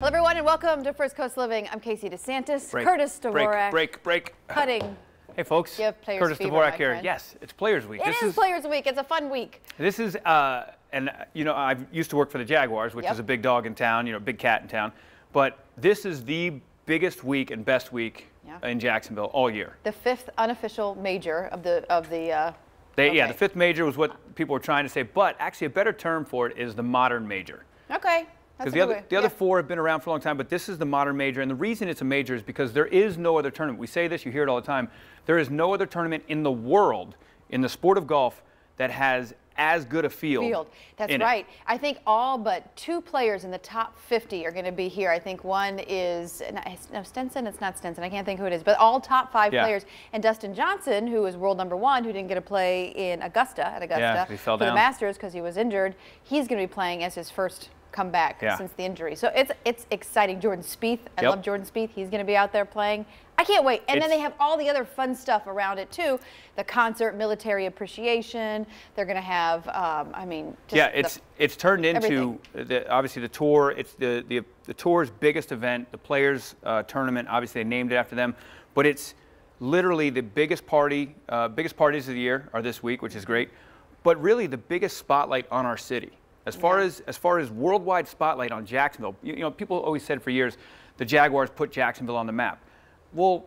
Hello, everyone, and welcome to First Coast Living. I'm Casey DeSantis. Break, Curtis Dvorak. Break. Cutting. Hey, folks. You have Players Curtis Fever, Dvorak my here. friend. Yes, it's Players Week. It is Players Week. It's a fun week. This is, and you know, I used to work for the Jaguars, which is a big dog in town, you know, big cat in town. But this is the biggest week and best week in Jacksonville all year. The fifth unofficial major of the. Yeah, the fifth major was what people were trying to say, but actually a better term for it is the modern major. Okay. Because the other four have been around for a long time, but this is the modern major. And the reason it's a major is because there is no other tournament. We say this, you hear it all the time. There is no other tournament in the world, in the sport of golf, that has as good a field. That's right. I think all but two players in the top 50 are going to be here. I think one is, no, Stenson, it's not Stenson. I can't think who it is, but all top five players. And Dustin Johnson, who is world #1, who didn't get to play in Augusta, he fell for down. the Masters because he was injured, he's going to be playing as his first come back since the injury. So it's exciting. Jordan Spieth, I love Jordan Spieth. He's going to be out there playing. I can't wait. And then they have all the other fun stuff around it too. The concert, military appreciation. They're going to have, I mean, just it's turned into obviously the tour. It's the tour's biggest event, the Players Tournament. Obviously, they named it after them, but it's literally the biggest party. Biggest parties of the year are this week, which is great. But really, the biggest spotlight on our city. As far as worldwide spotlight on Jacksonville, you know, people always said for years the Jaguars put Jacksonville on the map. Well,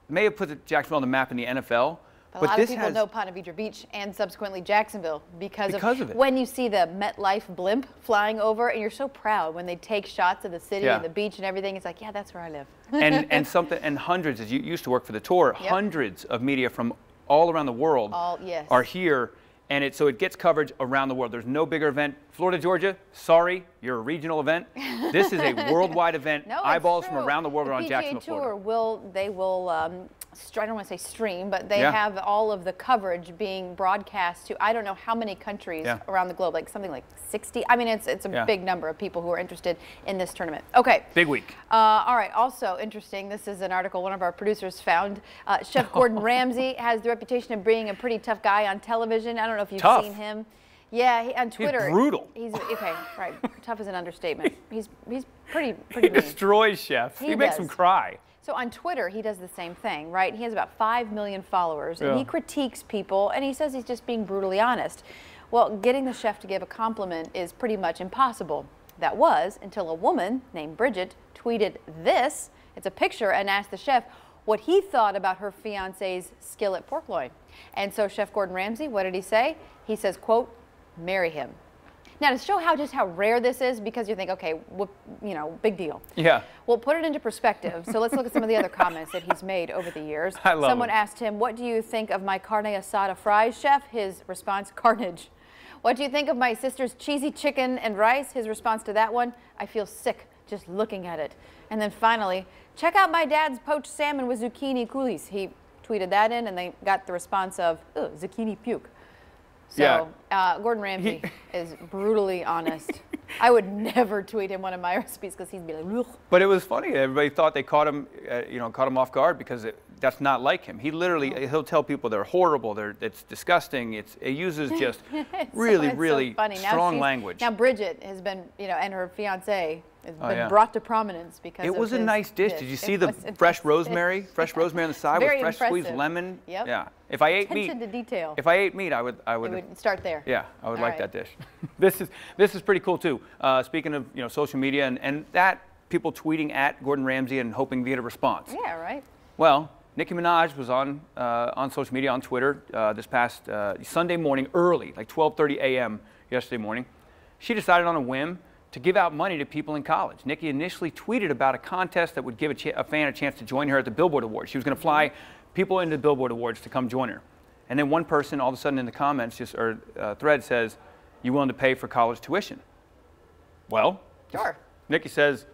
may have put Jacksonville on the map in the NFL, but a lot of people know Ponte Vedra Beach and subsequently Jacksonville because of it. When you see the MetLife blimp flying over, and you're so proud when they take shots of the city and the beach and everything. It's like, yeah, that's where I live. and hundreds, as you used to work for the tour, hundreds of media from all around the world are here. And so it gets coverage around the world. There's no bigger event. Florida, Georgia, sorry, you're a regional event. This is a worldwide event. No, eyeballs from around the world are on Jacksonville, Florida. They will, I don't want to say stream, but they have all of the coverage being broadcast to I don't know how many countries around the globe, like something like 60. I mean, it's a big number of people who are interested in this tournament. Okay. Big week. All right. Also interesting, this is an article one of our producers found. Chef Gordon Ramsay has the reputation of being a pretty tough guy on television. I don't know if you've seen him. Yeah, on Twitter. He's brutal. He's okay, right. Tough is an understatement. He's pretty He mean. destroys chefs. He makes them cry. So on Twitter, he does the same thing, right? He has about 5 million followers, and he critiques people, and he says he's just being brutally honest. Well, getting the chef to give a compliment is pretty much impossible. That was until a woman named Bridget tweeted this. It's a picture, and asked the chef what he thought about her fiance's skillet pork loin. And so Chef Gordon Ramsay, what did he say? He says, quote, marry him. Now, to show just how rare this is, because you think, okay, you know, big deal. Yeah. Well, put it into perspective. So let's look at some of the other comments that he's made over the years. Someone asked him, what do you think of my carne asada fries, chef? His response, carnage. What do you think of my sister's cheesy chicken and rice? His response to that one, I feel sick just looking at it. And then finally, check out my dad's poached salmon with zucchini coulis. He tweeted that in, and they got the response of, ugh, zucchini puke. So Gordon Ramsay is brutally honest. I would never tweet him one of my recipes because he'd be like, ugh. But it was funny. Everybody thought they caught him, caught him off guard because that's not like him. He literally, he'll tell people they're horrible, it's disgusting. It uses just really strong language. Now Bridget has been, and her fiance has been brought to prominence because it was a nice dish. Did you see the fresh rosemary? Fresh rosemary on the side with fresh squeezed lemon. Yep. Yeah. If I ate meat, to detail. If I ate meat, I would start there. Yeah, I would like that dish. This is pretty cool too. Speaking of social media and that people tweeting at Gordon Ramsay and hoping to get a response. Yeah, right. Well, Nicki Minaj was on social media, on Twitter, this past Sunday morning, early, like 12:30 a.m. yesterday morning. She decided on a whim to give out money to people in college. Nicki initially tweeted about a contest that would give a fan a chance to join her at the Billboard Awards. She was going to fly people into the Billboard Awards to come join her. And then one person all of a sudden in the comments thread says, you willing to pay for college tuition? Well, sure. Nicki says,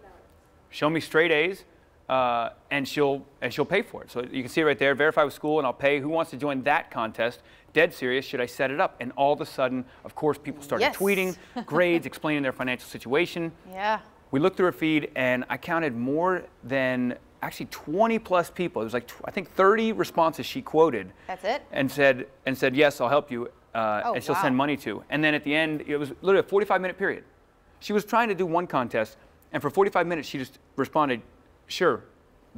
show me straight A's and she'll pay for it. So you can see it right there, verify with school and I'll pay. Who wants to join that contest? Dead serious, should I set it up? And all of a sudden, of course, people started tweeting grades, explaining their financial situation. Yeah. We looked through her feed and I counted more than actually 20 plus people. It was like, I think 30 responses she quoted. That's it? And said, yes, I'll help you. And she'll send money to. And then at the end, it was literally a 45-minute period. She was trying to do one contest And for 45 minutes, she just responded, sure,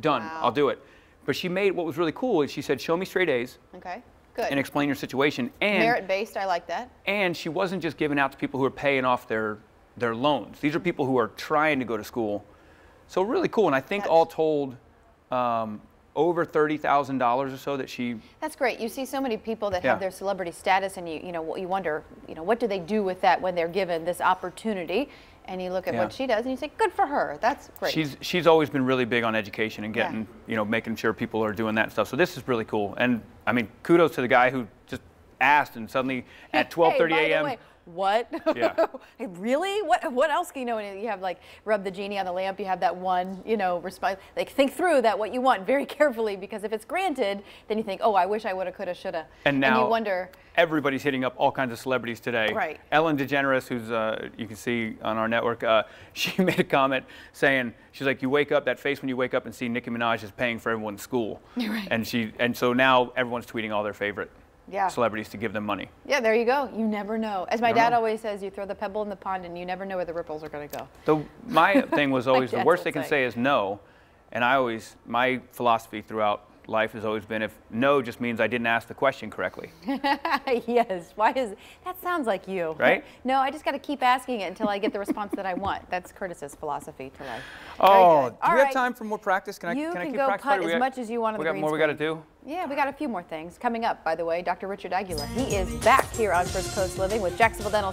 done, Wow. I'll do it. But she made, what was really cool is she said, show me straight A's. Okay, good. And explain your situation. And merit-based, I like that. And she wasn't just giving out to people who are paying off their loans. These are people who are trying to go to school. So really cool. And I think all told, over $30,000 or so that she. That's great. You see so many people that have their celebrity status, and you wonder, what do they do with that when they're given this opportunity? And you look at what she does, and you say, good for her. That's great. She's always been really big on education and getting, making sure people are doing that stuff. So this is really cool. And I mean, kudos to the guy who just asked, and suddenly at 12:30 a.m. What? Yeah. Really? What else can you know? And you have like rub the genie on the lamp. You have that one, response. Like think through that what you want very carefully, because if it's granted, then you think, oh, I wish I woulda, coulda, shoulda. And now you wonder. Everybody's hitting up all kinds of celebrities today. Right. Ellen DeGeneres, who's you can see on our network, she made a comment saying, she's like, you wake up, that face when you wake up and see Nicki Minaj is paying for everyone's school. Right. And so now everyone's tweeting all their favorite celebrities to give them money. Yeah, there you go. You never know. As my dad always says, you throw the pebble in the pond and you never know where the ripples are going to go. So my thing was always the worst they can say is no. And my philosophy throughout life has always been, if no just means I didn't ask the question correctly. Yes. That sounds like you. Right? No, I just got to keep asking it until I get the response that I want. That's Curtis's philosophy to life. Oh, do we have time for more practice? Can I keep go practicing? putt as much as you want on the green screen. We got more we got to do? Yeah, we got a few more things. Coming up, by the way, Dr. Richard Aguilar. He is back here on First Coast Living with Jacksonville Dental